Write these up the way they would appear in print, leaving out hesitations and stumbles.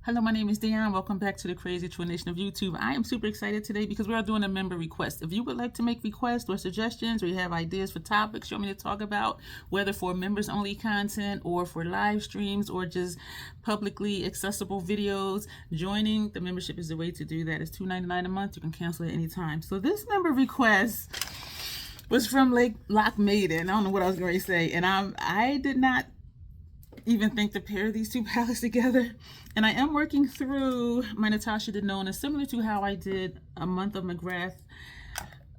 Hello, my name is Dion. Welcome back to the Crazy True Nation of YouTube. I am super excited today because we are doing a member request. If you would like to make requests or suggestions, or you have ideas for topics you want me to talk about, whether for members only content or for live streams or just publicly accessible videos, joining the membership is the way to do that. It's $2.99 a month. You can cancel at any time. So this member request was from Lock Maiden. I don't know what I was going to say, and I did not even think to pair these two palettes together, and I am working through my Natasha Denona, similar to how I did a month of McGrath.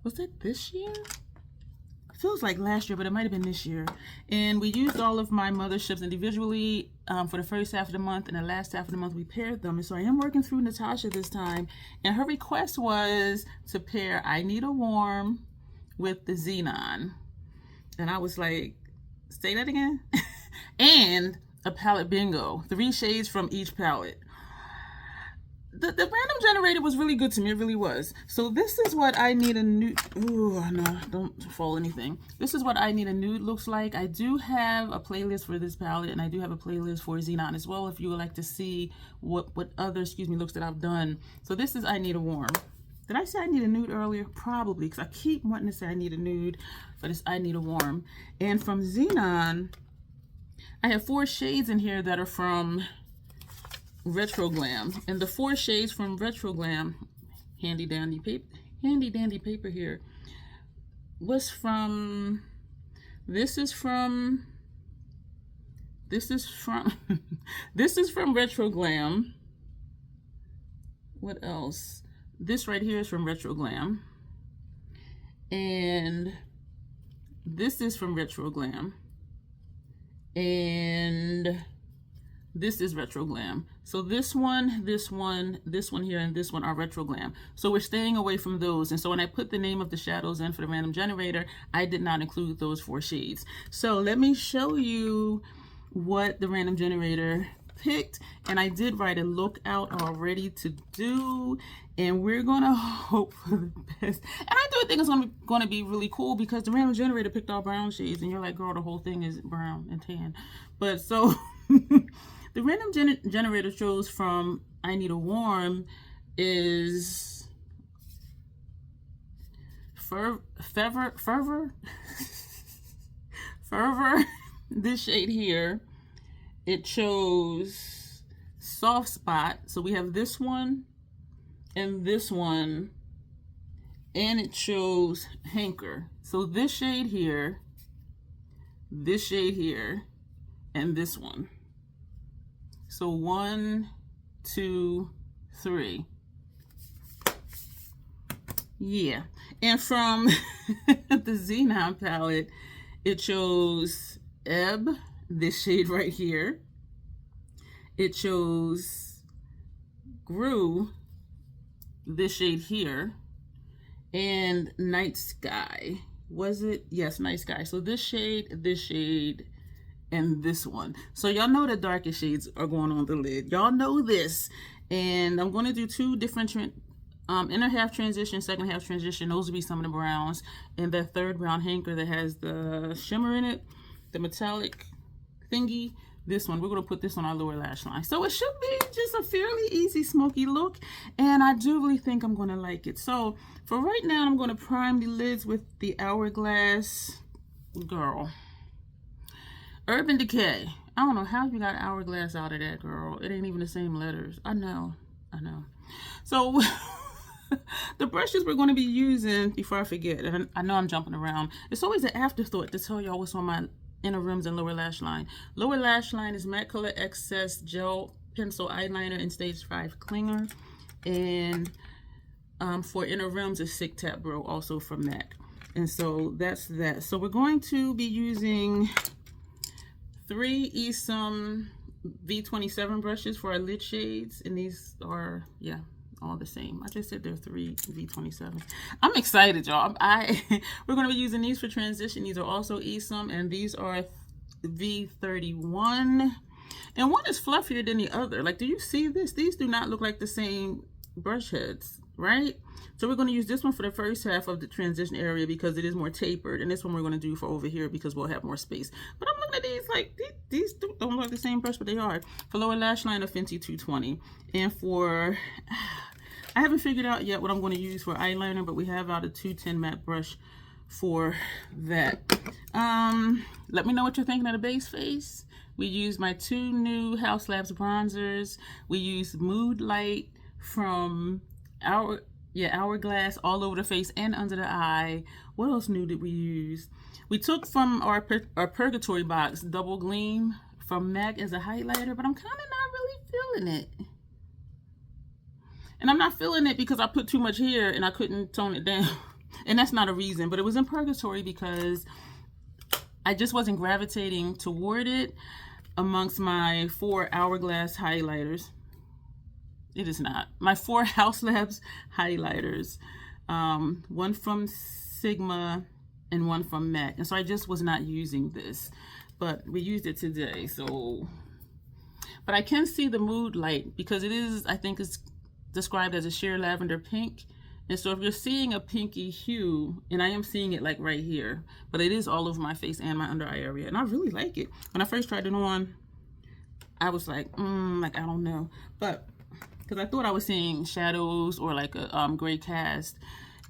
Was that this year? It feels like last year, but it might have been this year. And we used all of my motherships individually for the first half of the month, and the last half of the month we paired them. And so I am working through Natasha this time, and her request was to pair I Need a Warm with the Xenon, and I was like, say that again. And a palette bingo, 3 shades from each palette. The random generator was really good to me, it really was. So this is what I Need a Nude, ooh, no, don't fall anything. This is what I Need a Nude looks like. I do have a playlist for this palette, and I do have a playlist for Xenon as well, if you would like to see what other, looks that I've done. So this is I Need a Warm. Did I say I Need a Nude earlier? Probably, because I keep wanting to say I Need a Nude for this I Need a Warm. And from Xenon, I have 4 shades in here that are from Retro Glam, and the 4 shades from Retro Glam, handy dandy paper here, was from, this is from Retro Glam. What else? This right here is from Retro Glam, and this is from Retro Glam, and this is Retro Glam. So this one here, and this one are Retro Glam. So we're staying away from those. And so when I put the name of the shadows in for the random generator, I did not include those 4 shades. So let me show you what the random generator picked, and I did write a look out already to do, and we're gonna hope for the best. And I do think it's gonna be really cool, because the random generator picked all brown shades, and you're like, girl, the whole thing is brown and tan. But so the random generator chose from I Need a Warm is Fervor. This shade here. It chose Soft Spot. So we have this one and this one, and it chose Hanker. So this shade here, and this one. So 1, 2, 3. Yeah. And from the Xenon palette, it chose Ebb, this shade right here. It chose Grew, this shade here, and Night Sky. Was it? Yes, Night Sky. So this shade, and this one. So y'all know the darkest shades are going on the lid. Y'all know this. And I'm going to do 2 different inner half transition, second half transition. Those will be some of the browns. And that third brown Hanker that has the shimmer in it, the metallic thingy, this one, we're going to put this on our lower lash line. So it should be just a fairly easy smoky look, and I do really think I'm going to like it. So for right now, I'm going to prime the lids with the Hourglass, girl, Urban Decay. I don't know how you got Hourglass out of that, girl. It ain't even the same letters. I know. So the brushes we're going to be using, before I forget, and I know I'm jumping around, it's always an afterthought to tell y'all what's on my inner rims and lower lash line. Lower lash line is Matte Color Excess Gel Pencil Eyeliner in Stage 5 Clinger, and for inner rims is Sick Tap Bro, also from MAC. And so that's that. So we're going to be using 3 Esom V27 brushes for our lid shades, and these are, yeah, all the same. I just said they're 3 V27. I'm excited, y'all. We're going to be using these for transition. These are also Esom, and these are V31. And one is fluffier than the other. Like, do you see this? These do not look like the same brush heads, right? So we're going to use this one for the first half of the transition area because it is more tapered, and this one we're going to do for over here because we'll have more space. But I'm looking at of these, like, these don't look like the same brush, but they are. For lower lash line, a Fenty 220. And for, I haven't figured out yet what I'm going to use for eyeliner, but we have out a 210 matte brush for that. Let me know what you're thinking of the base face. We used my 2 new Haus Labs bronzers. We used Mood Light from Hourglass all over the face and under the eye. What else new did we use? We took from our Purgatory box Double Gleam from MAC as a highlighter, but I'm kind of not really feeling it. And I'm not feeling it because I put too much here and I couldn't tone it down. And that's not a reason, but it was in Purgatory because I just wasn't gravitating toward it amongst my 4 Hourglass highlighters. It is not. My 4 Haus Labs highlighters. One from Sigma and one from MAC. And so I just was not using this. But we used it today. So, but I can see the Mood Light because it is, I think it's described as a sheer lavender pink. And so if you're seeing a pinky hue, and I am seeing it like right here, but it is all over my face and my under eye area. And I really like it. When I first tried it on, I was like, I don't know. But because I thought I was seeing shadows or like a gray cast,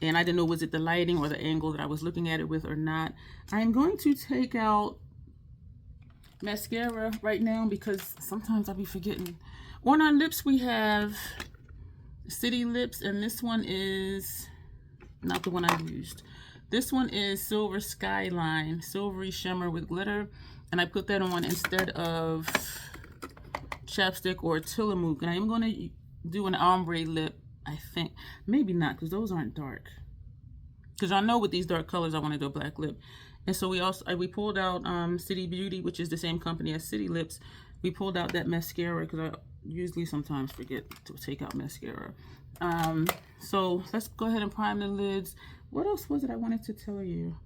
and I didn't know was it the lighting or the angle that I was looking at it with or not. I'm going to take out mascara right now because sometimes I'll be forgetting. On our lips we have City Lips, and this one is not the one I used. This one is Silver Skyline, silvery shimmer with glitter, and I put that on instead of chapstick or Tillamook. And I am going to do an ombre lip, I think. Maybe not, because those aren't dark. Because y'all know with these dark colors I want to do a black lip. And so we pulled out City Beauty, which is the same company as City Lips. We pulled out that mascara because I usually sometimes forget to take out mascara. So let's go ahead and prime the lids. What else was it I wanted to tell you?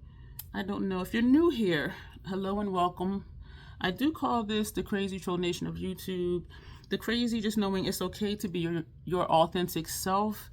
I don't know. If you're new here, hello and welcome. I do call this the crazy troll nation of YouTube. The crazy, just knowing it's okay to be your authentic self.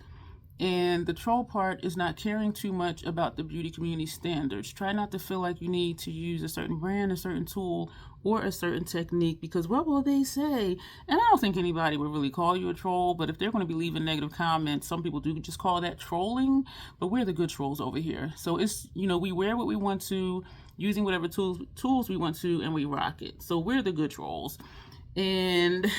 And the troll part is not caring too much about the beauty community standards. Try not to feel like you need to use a certain brand, a certain tool, or a certain technique, because what will they say? And I don't think anybody would really call you a troll, but if they're going to be leaving negative comments, some people do just call that trolling, but we're the good trolls over here. So it's, you know, we wear what we want to, using whatever tools we want to, and we rock it. So we're the good trolls. And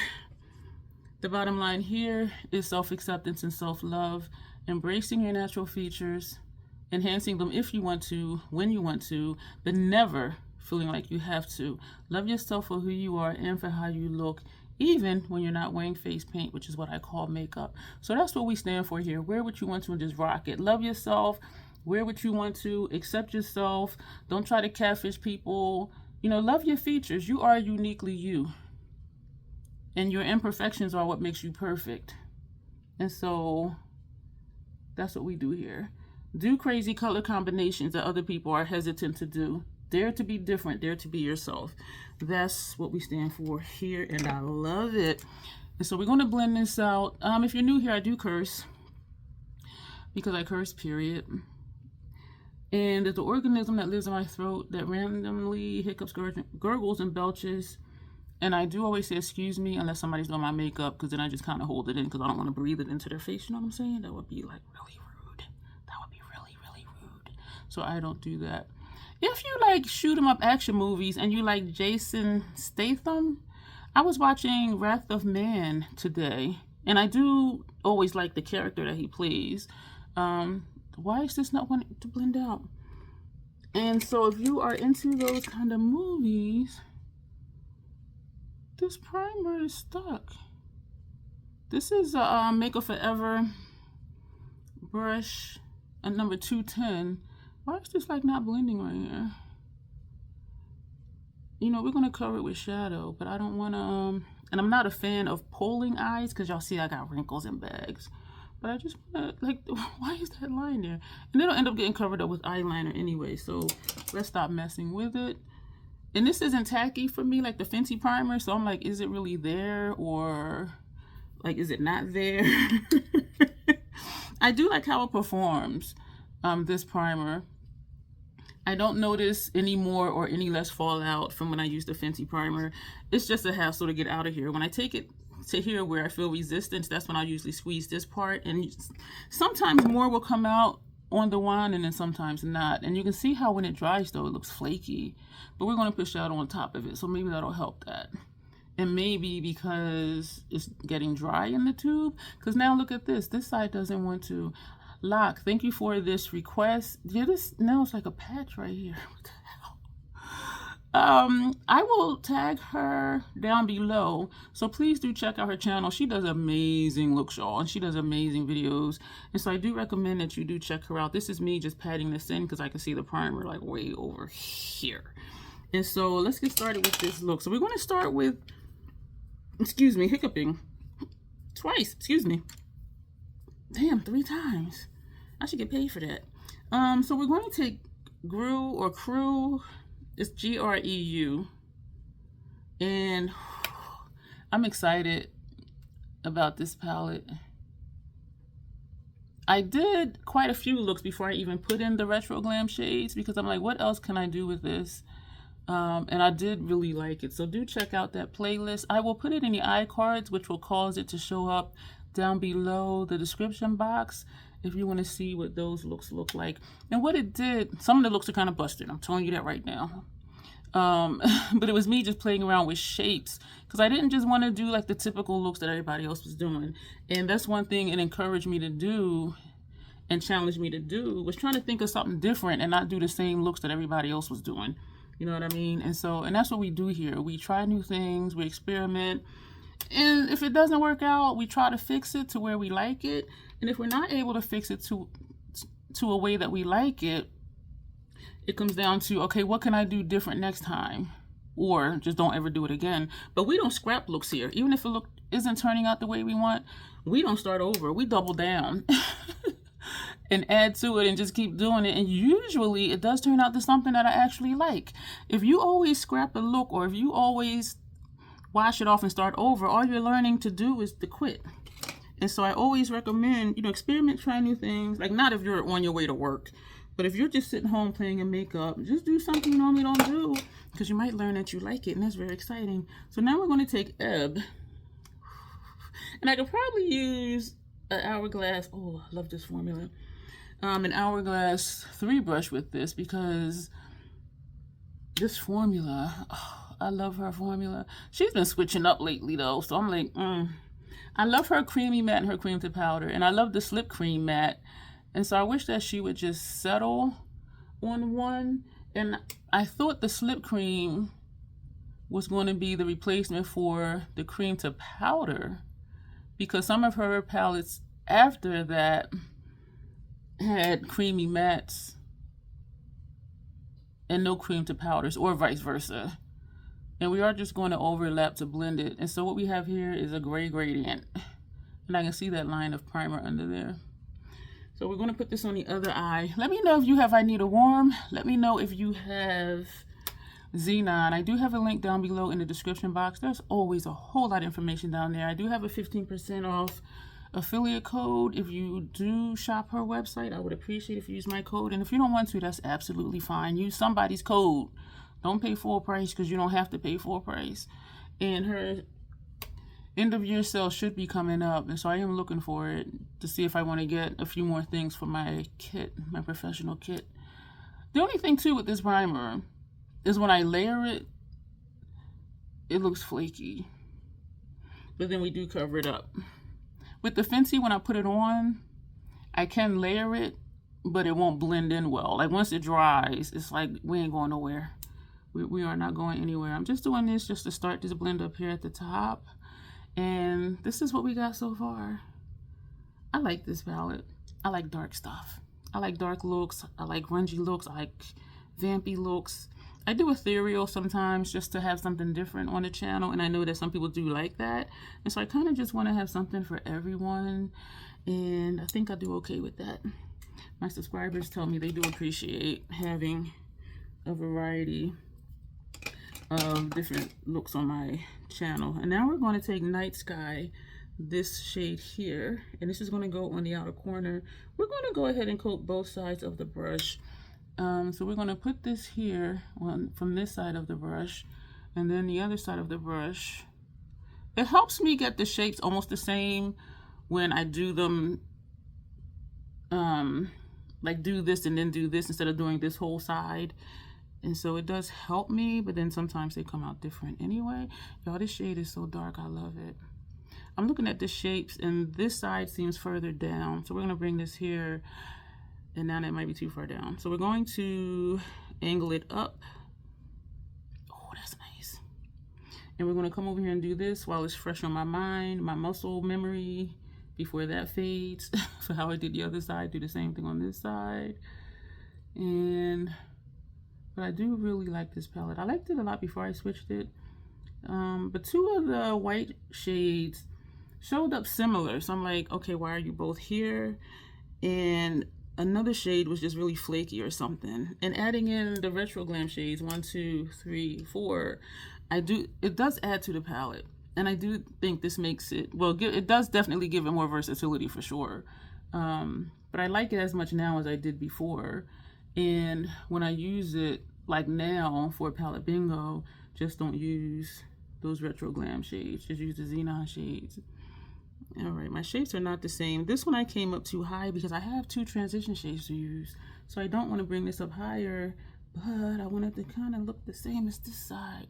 the bottom line here is self-acceptance and self-love, embracing your natural features, enhancing them if you want to, when you want to, but never feeling like you have to. Love yourself for who you are and for how you look, even when you're not wearing face paint, which is what I call makeup. So that's what we stand for here. Wear what you want to and just rock it. Love yourself, wear what you want to, accept yourself. Don't try to catfish people. You know, love your features. You are uniquely you. And your imperfections are what makes you perfect. And so that's what we do here. Do crazy color combinations that other people are hesitant to do. Dare to be different. Dare to be yourself. That's what we stand for here, and I love it. And so we're going to blend this out. If you're new here, I do curse. Because I curse, period. And there's an organism that lives in my throat that randomly hiccups, gurgles, and belches. And I do always say, excuse me, unless somebody's doing my makeup, because then I just kind of hold it in because I don't want to breathe it into their face. You know what I'm saying? That would be like really rude. That would be really, really rude. So I don't do that. If you like shoot 'em up action movies and you like Jason Statham, I was watching Wrath of Man today, and I do always like the character that he plays. Why is this not wanting to blend out? And so if you are into those kind of movies, this primer is stuck. This is a Makeup Forever brush, a number 210. Why is this like not blending right here? You know, we're gonna cover it with shadow, but I don't wanna, and I'm not a fan of pulling eyes because y'all see I got wrinkles and bags. But I just wanna, like, why is that line there? And it'll end up getting covered up with eyeliner anyway, so let's stop messing with it. And this isn't tacky for me like the Fenty primer, so I'm like, is it really there, or like, is it not there? I do like how it performs, this primer. I don't notice any more or any less fallout from when I use the Fenty primer. It's just a hassle to get out of here. When I take it to here where I feel resistance, that's when I usually squeeze this part, and sometimes more will come out on the wand and then sometimes not. And you can see how when it dries though, it looks flaky, but we're going to push out on top of it, so maybe that'll help that. And maybe because it's getting dry in the tube, because now look at this side doesn't want to lock. Thank you for this request. Yeah, this now it's like a patch right here. What the hell? I will tag her down below, so please do check out her channel. She does amazing looks, y'all, and she does amazing videos, and so I do recommend that you do check her out. This is me just patting this in because I can see the primer like way over here. And so let's get started with this look. So we're going to start with, excuse me, hiccuping twice, excuse me, damn, 3 times. I should get paid for that. So we're going to take Crew, it's Greu, and I'm excited about this palette. I did quite a few looks before I even put in the Retro Glam shades because I'm like, what else can I do with this? And I did really like it. So do check out that playlist. I will put it in the iCards, which will cause it to show up down below the description box if you want to see what those looks look like. And what it did, some of the looks are kind of busted. I'm telling you that right now. But it was me just playing around with shapes because I didn't just want to do like the typical looks that everybody else was doing. And that's one thing it encouraged me to do and challenged me to do, was trying to think of something different and not do the same looks that everybody else was doing. You know what I mean? And that's what we do here. We try new things, we experiment, and if it doesn't work out, we try to fix it to where we like it. And if we're not able to fix it to a way that we like it, it comes down to, okay, what can I do different next time? Or just don't ever do it again. But we don't scrap looks here. Even if a look isn't turning out the way we want, we don't start over. We double down and add to it and just keep doing it. And usually it does turn out to something that I actually like. If you always scrap a look, or if you always wash it off and start over, all you're learning to do is to quit. And so I always recommend, experiment, try new things. Like, not if you're on your way to work, but if you're just sitting home playing in makeup, just do something you normally don't do, because you might learn that you like it, and that's very exciting. So now we're going to take Ebb, and I could probably use an Hourglass. Oh, I love this formula. An Hourglass 3 brush with this, because this formula, oh, I love her formula. She's been switching up lately though, so I'm like, I love her creamy matte and her cream to powder, and I love the slip cream matte, and so I wish that she would just settle on one. And I thought the slip cream was going to be the replacement for the cream to powder, because some of her palettes after that had creamy mattes and no cream to powders, or vice versa. And we are just going to overlap to blend it. And so what we have here is a gray gradient, and I can see that line of primer under there. So we're going to put this on the other eye. Let me know if you have I Need a Warm. Let me know if you have Xenon. I do have a link down below in the description box. There's always a whole lot of information down there. I do have a 15% off affiliate code. If you do shop her website, I would appreciate if you use my code. And if you don't want to, that's absolutely fine. Use somebody's code. Don't pay full price, because you don't have to pay full price. And her end of year sale should be coming up, and so I am looking for it to see if I want to get a few more things for my kit, my professional kit. The only thing too with this primer is when I layer it, it looks flaky, but then we do cover it up. With the Fenty, when I put it on, I can layer it, but it won't blend in well. Like, once it dries, it's like we ain't going nowhere. We are not going anywhere. I'm just doing this just to start this blend up here at the top. And this is what we got so far. I like this palette. I like dark stuff. I like dark looks. I like grungy looks. I like vampy looks. I do ethereal sometimes just to have something different on the channel, and I know that some people do like that. And so I kind of just want to have something for everyone, and I think I do okay with that. My subscribers tell me they do appreciate having a variety of different looks on my channel. And now we're going to take Night Sky, this shade here, and this is going to go on the outer corner. We're going to go ahead and coat both sides of the brush So we're going to put this here from this side of the brush, and then the other side of the brush. It helps me get the shapes almost the same when I do them, like do this and then do this instead of doing this whole side. And so it does help me, but then sometimes they come out different anyway. Y'all, this shade is so dark. I love it. I'm looking at the shapes, and this side seems further down. So we're going to bring this here, and now that might be too far down. So we're going to angle it up. Oh, that's nice. And we're going to come over here and do this while it's fresh on my mind, my muscle memory, before that fades. So how I did the other side, do the same thing on this side. But I do really like this palette. I liked it a lot before I switched it. But two of the white shades showed up similar. So I'm like, okay, why are you both here? And another shade was just really flaky or something. And adding in the retro glam shades, 1, 2, 3, 4, it does add to the palette. And I do think this makes it, well, it does definitely give it more versatility for sure. But I like it as much now as I did before. And when I use it, like now for palette bingo, just don't use those retro glam shades. Just use the Xenon shades. All right, my shapes are not the same. This one I came up too high because I have 2 transition shades to use. So I don't want to bring this up higher, but I want it to kind of look the same as this side.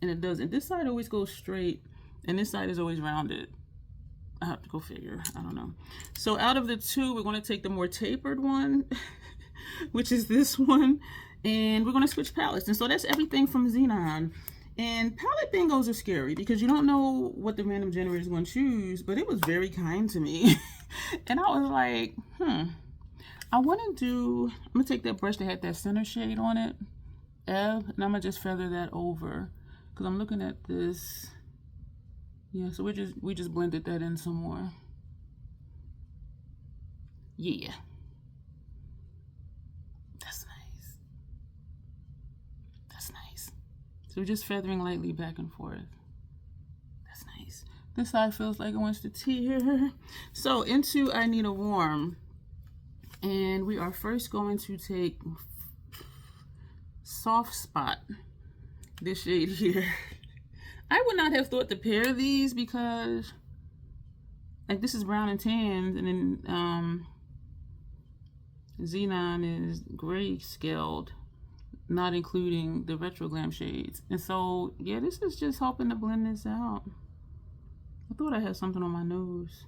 And it doesn't. This side always goes straight, and this side is always rounded. I have to go figure. I don't know. So out of the 2, we're going to take the more tapered one, which is this one, and we're going to switch palettes. And so that's everything from Xenon. And palette bingos are scary because you don't know what the random generator is going to choose, but it was very kind to me. And I was like, I want to do, I'm going to take that brush that had that center shade on it, and I'm going to just feather that over because I'm looking at this. Yeah, so we just blended that in some more. Yeah. That's nice. That's nice. So we're just feathering lightly back and forth. That's nice. This side feels like it wants to tear. So into I Need a Warm. And we are first going to take Soft Spot, this shade here. I would not have thought to pair these because like this is brown and tan, and then Xenon is gray scaled, not including the retro glam shades. And so yeah, this is just helping to blend this out. I thought I had something on my nose,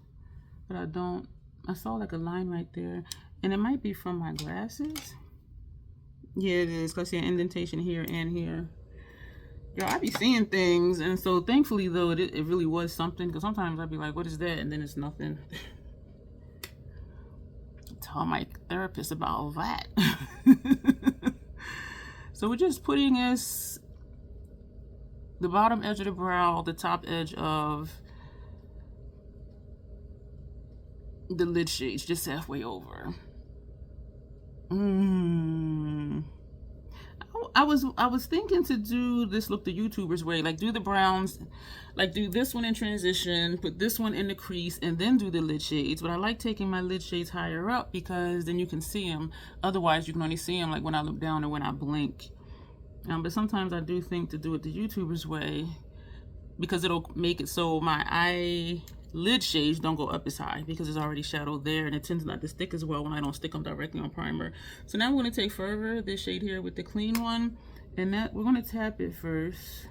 but I don't. I saw like a line right there, and it might be from my glasses. Yeah, it is, because I see an indentation here and here. Yo, I be seeing things, and so thankfully though it really was something, because sometimes I'd be like, what is that? And then it's nothing. Tell my therapist about that. So we're just putting this, the bottom edge of the brow, the top edge of the lid shades, just halfway over. I was thinking to do this look the YouTubers way, like do the browns, like do this one in transition, put this one in the crease, and then do the lid shades. But I like taking my lid shades higher up because then you can see them. Otherwise, you can only see them like when I look down or when I blink. But sometimes I do think to do it the YouTubers way because it'll make it so my lid shades don't go up as high because it's already shadowed there, and it tends not to stick as well when I don't stick them directly on primer. So now we're going to take Fervor, this shade here with the clean one, and that we're going to tap it first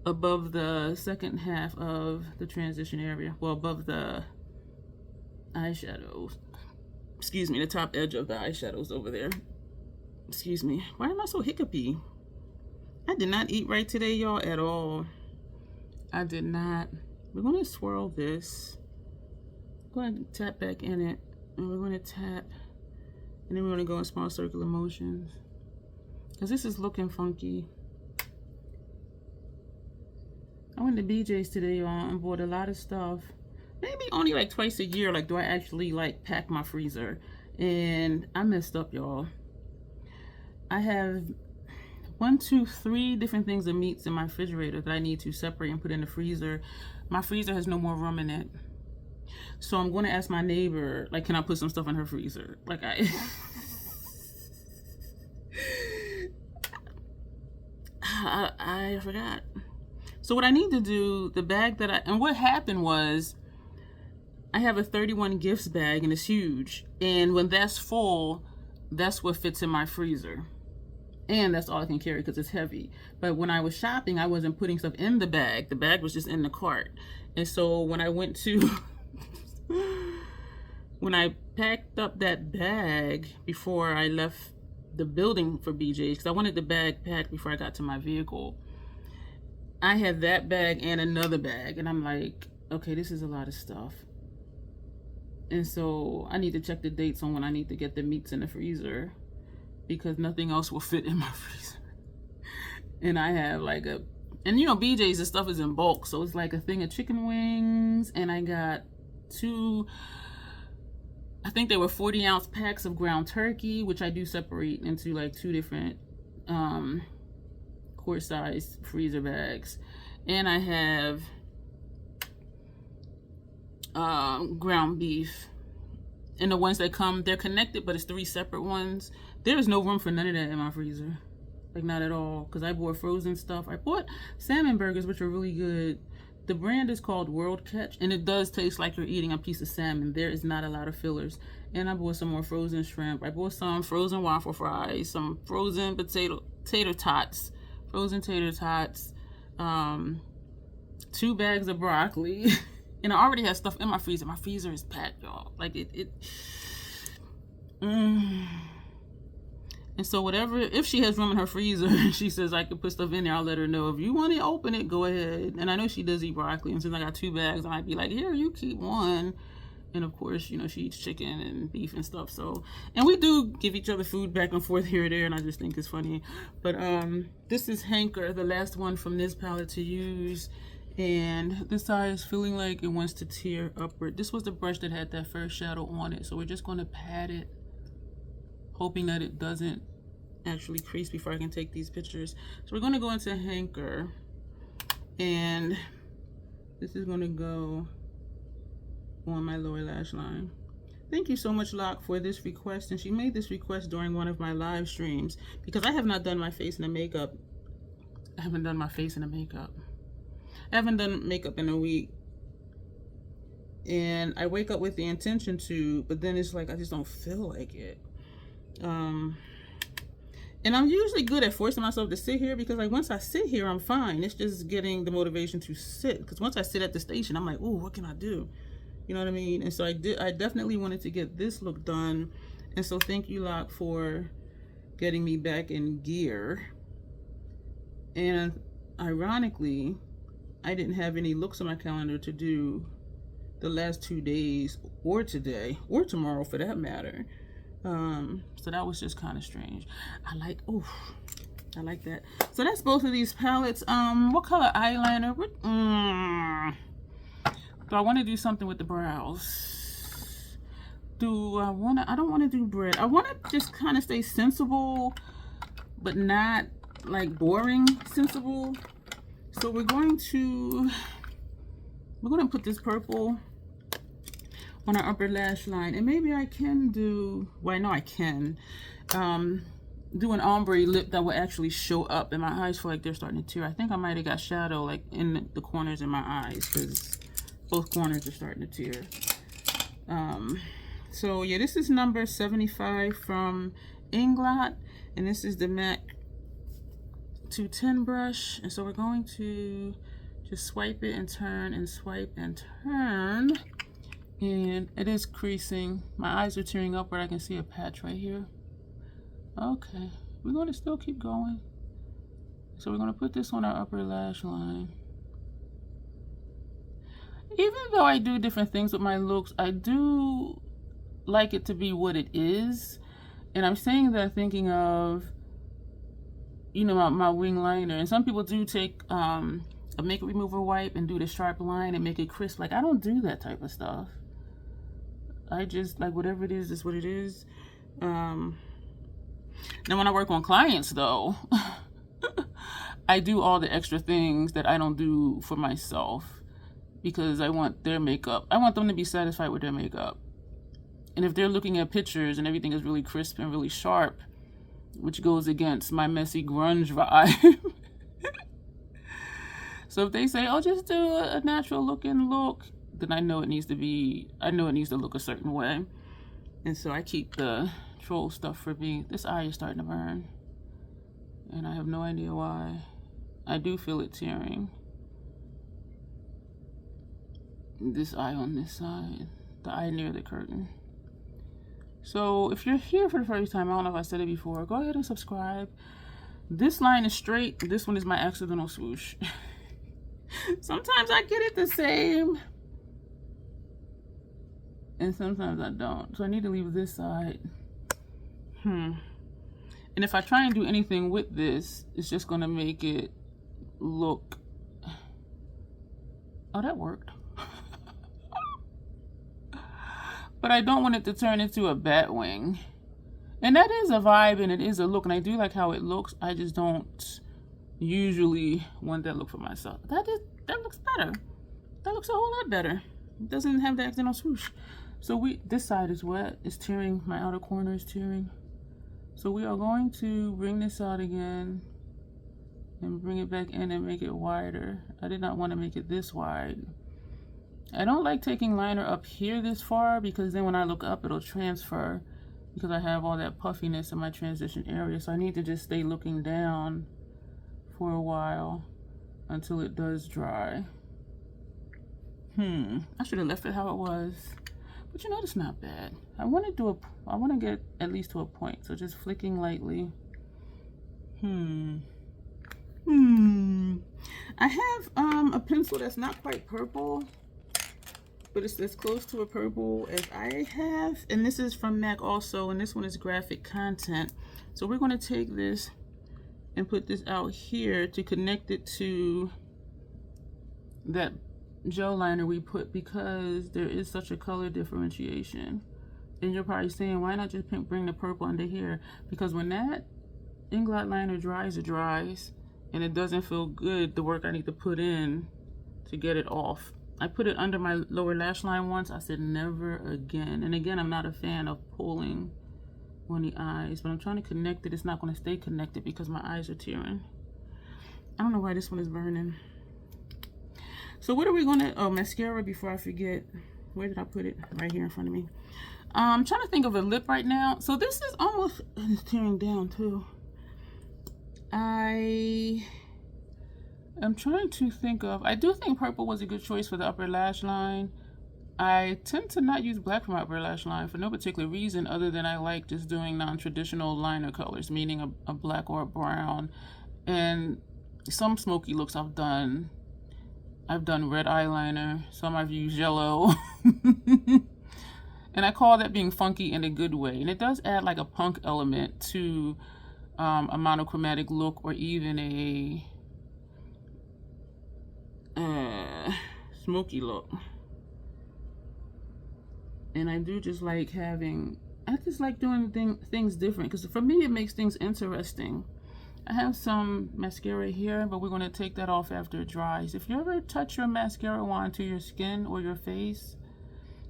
above the second half of the transition area, well, above the eyeshadows, excuse me, the top edge of the eyeshadows over there. Excuse me, why am I so hiccupy? I did not eat right today, y'all, at all. I did not. We're going to swirl this. Go ahead and tap back in it. And we're going to tap. And then we're going to go in small circular motions. Because this is looking funky. I went to BJ's today, y'all, and bought a lot of stuff. Maybe only like twice a year. Like, do I actually like pack my freezer? And I messed up, y'all. I have 1, 2, 3 different things of meats in my refrigerator that I need to separate and put in the freezer. My freezer has no more room in it. So I'm going to ask my neighbor, like, can I put some stuff in her freezer? Like, I forgot. So what I need to do, the bag that and what happened was, I have a 31 gifts bag and it's huge. And when that's full, that's what fits in my freezer. And that's all I can carry because it's heavy. But when I was shopping, I wasn't putting stuff in the bag. The bag was just in the cart. And so when I went to, when I packed up that bag before I left the building for BJ's, because I wanted the bag packed before I got to my vehicle, I had that bag and another bag. And I'm like, okay, this is a lot of stuff. And so I need to check the dates on when I need to get the meats in the freezer, because nothing else will fit in my freezer. And I have like and you know, BJ's, the stuff is in bulk, so it's like a thing of chicken wings, and I got 2, I think they were 40-ounce packs of ground turkey, which I do separate into like 2 different quart size freezer bags. And I have ground beef, and the ones that come, they're connected, but it's 3 separate ones. There is no room for none of that in my freezer, like not at all, because I bought frozen stuff. I bought salmon burgers, which are really good. The brand is called World Catch, and it does taste like you're eating a piece of salmon. There is not a lot of fillers. And I bought some more frozen shrimp. I bought some frozen waffle fries, some frozen tater tots, frozen tater tots, 2 bags of broccoli. And I already have stuff in my freezer. My freezer is packed, y'all. Like And so whatever, if she has room in her freezer, she says I could put stuff in there, I'll let her know. If you want to open it, go ahead. And I know she does eat broccoli. And since I got 2 bags, I might be like, here, you keep 1. And of course, you know, she eats chicken and beef and stuff. So, and we do give each other food back and forth here or there. And I just think it's funny. But this is Hanker, the last one from this palette to use. And this eye is feeling like it wants to tear upward. This was the brush that had that first shadow on it. So we're just going to pat it, hoping that it doesn't actually crease before I can take these pictures. So we're going to go into Hanker, and this is going to go on my lower lash line. Thank you so much, Locke, for this request. And she made this request during one of my live streams, because I have not done my face and the makeup. I haven't done my face and the makeup. I haven't done makeup in a week. And I wake up with the intention to, but then it's like I just don't feel like it. And I'm usually good at forcing myself to sit here, because like once I sit here, I'm fine. It's just getting the motivation to sit, because once I sit at the station, I'm like, oh, what can I do? You know what I mean? And so I definitely wanted to get this look done. And so thank you, Locke, for getting me back in gear. And ironically, I didn't have any looks on my calendar to do the last 2 days, or today, or tomorrow for that matter. So that was just kind of strange. I like that. So that's both of these palettes. What color eyeliner? Do I want to do something with the brows? I don't want to do red. I want to just kind of stay sensible, but not like boring sensible. So we're going to put this purple on our upper lash line, and maybe I can do, well, I know I can do an ombre lip that will actually show up, and my eyes feel like they're starting to tear. I think I might have got shadow like in the corners in my eyes, because both corners are starting to tear. So yeah, this is number 75 from Inglot, and this is the MAC 210 brush. And so we're going to just swipe it and turn and swipe and turn. And it is creasing. My eyes are tearing upward. I can see a patch right here. Okay, we're going to still keep going. So we're going to put this on our upper lash line. Even though I do different things with my looks, I do like it to be what it is. And I'm saying that thinking of, you know, my wing liner. And some people do take a makeup remover wipe and do the sharp line and make it crisp. Like, I don't do that type of stuff. I just, like, whatever it is what it is. Now, when I work on clients, though, I do all the extra things that I don't do for myself. because I want their makeup. I want them to be satisfied with their makeup. And if they're looking at pictures and everything is really crisp and really sharp, which goes against my messy grunge vibe. So if they say, oh, just do a natural looking look, then I know it needs to look a certain way. And so I keep the troll stuff for me. This eye is starting to burn. And I have no idea why. I do feel it tearing. This eye on this side, the eye near the curtain. So if you're here for the first time, I don't know if I said it before, go ahead and subscribe. This line is straight. This one is my accidental swoosh. Sometimes I get it the same, and sometimes I don't. So I need to leave this side. And if I try and do anything with this, it's just gonna make it look. Oh, that worked. But I don't want it to turn into a bat wing. And that is a vibe and it is a look, and I do like how it looks. I just don't usually want that look for myself. That looks better. That looks a whole lot better. It doesn't have the accidental swoosh. So this side is wet. It's tearing. My outer corner is tearing. So we are going to bring this out again and bring it back in and make it wider. I did not want to make it this wide. I don't like taking liner up here this far because then when I look up, it'll transfer because I have all that puffiness in my transition area. So I need to just stay looking down for a while until it does dry. I should have left it how it was, but you know, it's not bad. I want to get at least to a point, so just flicking lightly. I have a pencil that's not quite purple, but it's as close to a purple as I have, and this is from MAC also, and this one is graphic content. So we're going to take this and put this out here to connect it to that gel liner we put, because there is such a color differentiation. And you're probably saying, why not just bring the purple under here? Because when that Inglot liner dries, it dries, and it doesn't feel good, the work I need to put in to get it off. I put it under my lower lash line once. I said never again. And again, I'm not a fan of pulling on the eyes, but I'm trying to connect it. It's not going to stay connected because my eyes are tearing. I don't know why this one is burning. So what are we gonna, oh, mascara before I forget. Where did I put it? Right here in front of me. I'm trying to think of a lip right now. So this is almost, it's tearing down too. I'm trying to think of, I do think purple was a good choice for the upper lash line. I tend to not use black for my upper lash line for no particular reason other than I like just doing non-traditional liner colors, meaning a black or a brown. And some smoky looks I've done red eyeliner, some I've used yellow. And I call that being funky in a good way. And it does add like a punk element to a monochromatic look, or even a smoky look. And I do just like having, I just like doing things different, because for me it makes things interesting. I have some mascara here, but we're going to take that off after it dries. If you ever touch your mascara wand to your skin or your face,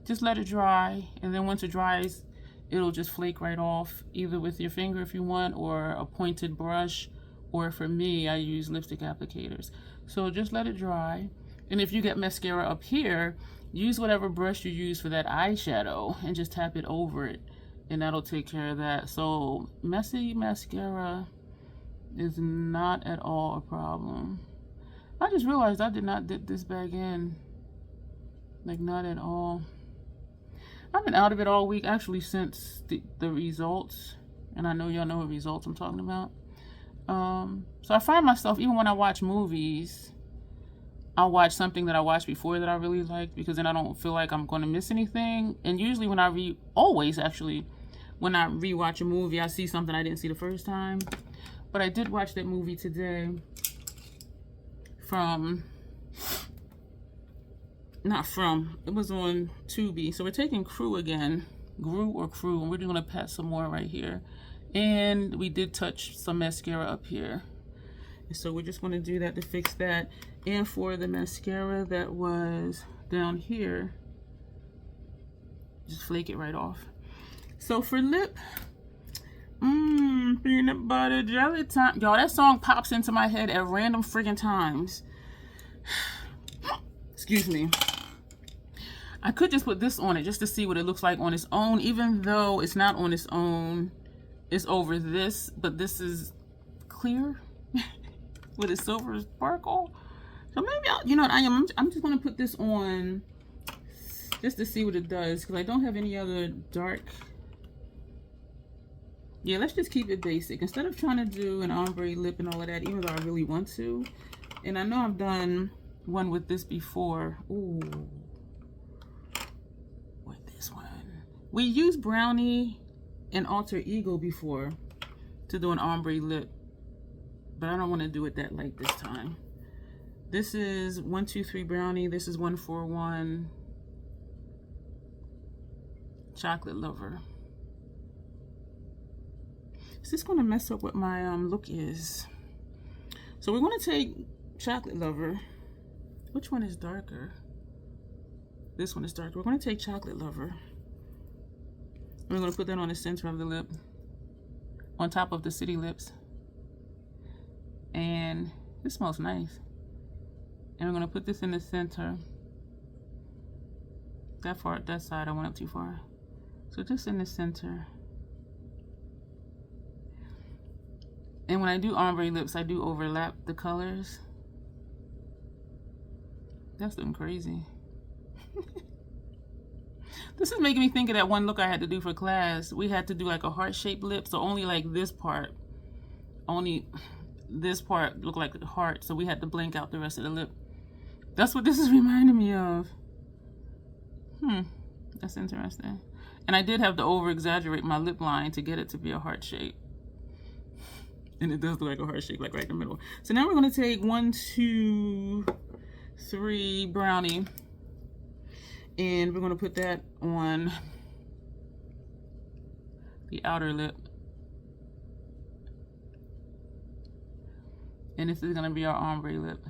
just let it dry, and then once it dries, it'll just flake right off, either with your finger if you want, or a pointed brush, or for me, I use lipstick applicators. So just let it dry. And if you get mascara up here, use whatever brush you use for that eyeshadow and just tap it over it, and that'll take care of that. So messy mascara is not at all a problem. I just realized I did not dip this bag in, like not at all. I've been out of it all week, actually, since the results, and I know y'all know what results I'm talking about. So I find myself, even when I watch movies, I'll watch something that I watched before that I really liked, because then I don't feel like I'm going to miss anything. And usually when I always actually, when I rewatch a movie, I see something I didn't see the first time. But I did watch that movie today it was on Tubi. So we're taking Crew again, Gru, and we're going to pat some more right here. And we did touch some mascara up here. So we're just going to do that to fix that. And for the mascara that was down here, just flake it right off. So for lip, peanut butter jelly time. Y'all, that song pops into my head at random friggin' times. Excuse me. I could just put this on it just to see what it looks like on its own, even though it's not on its own. It's over this, but this is clear with a silver sparkle. So maybe you know what, I'm just going to put this on just to see what it does, because I don't have any other dark. Yeah, let's just keep it basic instead of trying to do an ombre lip and all of that, even though I really want to. And I know I've done one with this before. Ooh, with this one we used Brownie and Alter Ego before to do an ombre lip, but I don't want to do it that light this time. This is 123 Brownie. This is 141 Chocolate Lover. Is this going to mess up what my look is? So we're going to take Chocolate Lover. Which one is darker? This one is darker. We're going to take Chocolate Lover. We're going to put that on the center of the lip, on top of the City Lips. And this smells nice. And we're going to put this in the center. That side I went up too far. So just in the center. And when I do ombre lips, I do overlap the colors. That's looking crazy. This is making me think of that one look I had to do for class. We had to do like a heart-shaped lip, so only like this part. Only this part looked like a heart, so we had to blank out the rest of the lip. That's what this is reminding me of. That's interesting. And I did have to over-exaggerate my lip line to get it to be a heart shape. And it does look like a heart shape, like right in the middle. So now we're going to take 1, 2, 3 Brownie. And we're going to put that on the outer lip. And this is going to be our ombre lip.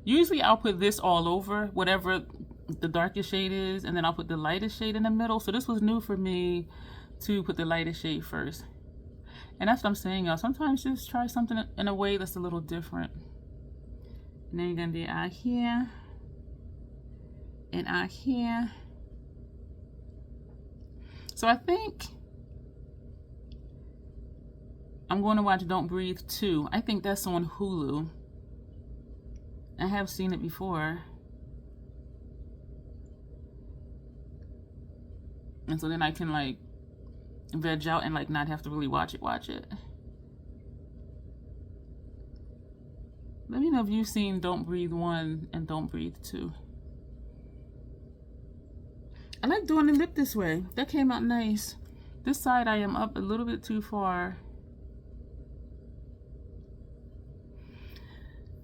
Usually I'll put this all over, whatever the darkest shade is, and then I'll put the lightest shade in the middle. So this was new for me to put the lightest shade first. And that's what I'm saying, y'all. Sometimes just try something in a way that's a little different. And then you're going to do out here. And out here. So I think I'm going to watch Don't Breathe 2. I think that's on Hulu. I have seen it before. And so then I can like veg out and like not have to really watch it. Let me know if you've seen Don't Breathe 1 and Don't Breathe 2. I like doing the lip this way. That came out nice. This side I am up a little bit too far.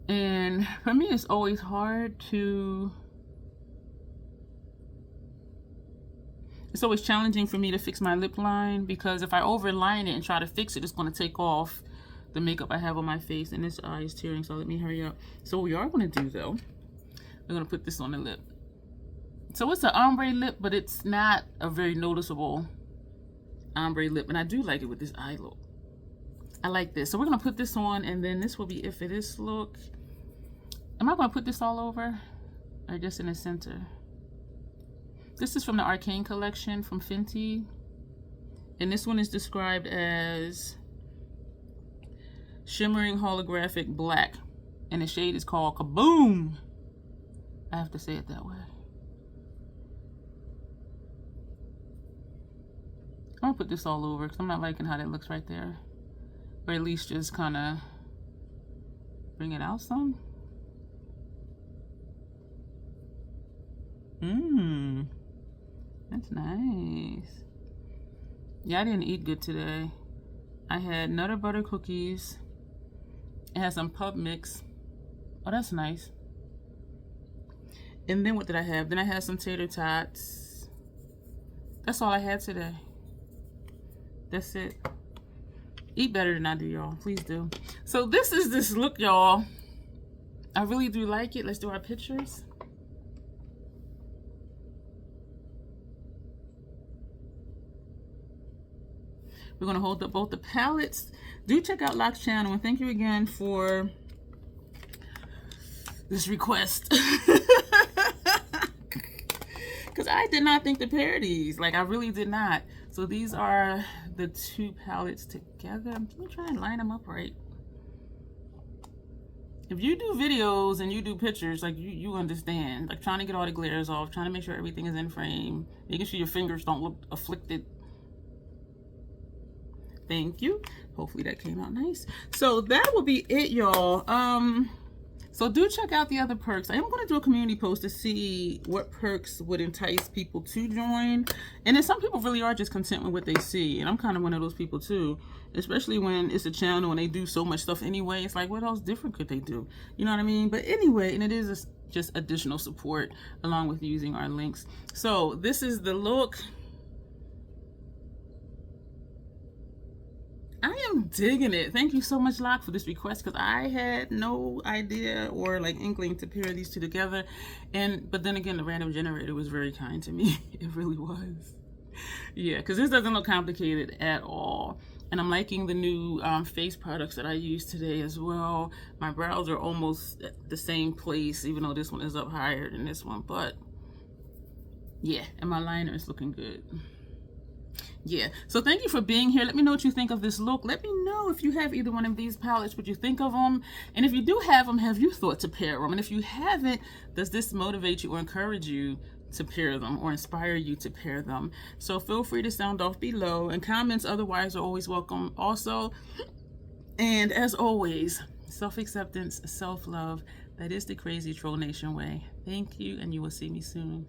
And for me, it's always hard to... It's always challenging for me to fix my lip line, because if I overline it and try to fix it, it's going to take off the makeup I have on my face, and this eye is tearing, so let me hurry up. So what we are going to do, though, we're going to put this on the lip. So it's an ombre lip, but it's not a very noticeable ombre lip, and I do like it with this eye look. I like this. So we're going to put this on, and then this will be it for this look. Am I going to put this all over, or just in the center? This is from the Arcane collection from Fenty, and this one is described as Shimmering Holographic Black, and the shade is called Kaboom. I have to say it that way. I'm gonna put this all over because I'm not liking how that looks right there, or at least just kind of bring it out some. That's nice. Yeah, I didn't eat good today. I had Nutter Butter cookies. It has some pub mix. Oh, that's nice. And then what did I have? Then I had some tater tots. That's all I had today. That's it. Eat better than I do, y'all. Please do. So this is this look, y'all. I really do like it. Let's do our pictures. We're going to hold up both the palettes. Do check out Locks channel, and thank you again for this request. Because I did not think to pair these. Like, I really did not. So these are the two palettes together. Let me try and line them up right. If you do videos and you do pictures, like you understand. Like trying to get all the glares off, trying to make sure everything is in frame, making sure your fingers don't look afflicted. Thank you. Hopefully that came out nice. So that will be it, y'all. So do check out the other perks. I am going to do a community post to see what perks would entice people to join. And then some people really are just content with what they see. And I'm kind of one of those people too, especially when it's a channel and they do so much stuff anyway. It's like, what else different could they do? You know what I mean? But anyway, and it is just additional support along with using our links. So this is the look. I am digging it. Thank you so much, Lock, for this request, because I had no idea or like inkling to pair these two together. But then again, the random generator was very kind to me. It really was. Yeah, because this doesn't look complicated at all. And I'm liking the new face products that I used today as well. My brows are almost at the same place, even though this one is up higher than this one. But yeah, and my liner is looking good. Yeah, so thank you for being here. Let me know what you think of this look. Let me know if you have either one of these palettes, what you think of them. And if you do have them, have you thought to pair them? And if you haven't, does this motivate you or encourage you to pair them or inspire you to pair them? So feel free to sound off below, and comments otherwise are always welcome also. And as always, self-acceptance, self-love, that is the Crazy Troll Nation way. Thank you, and you will see me soon.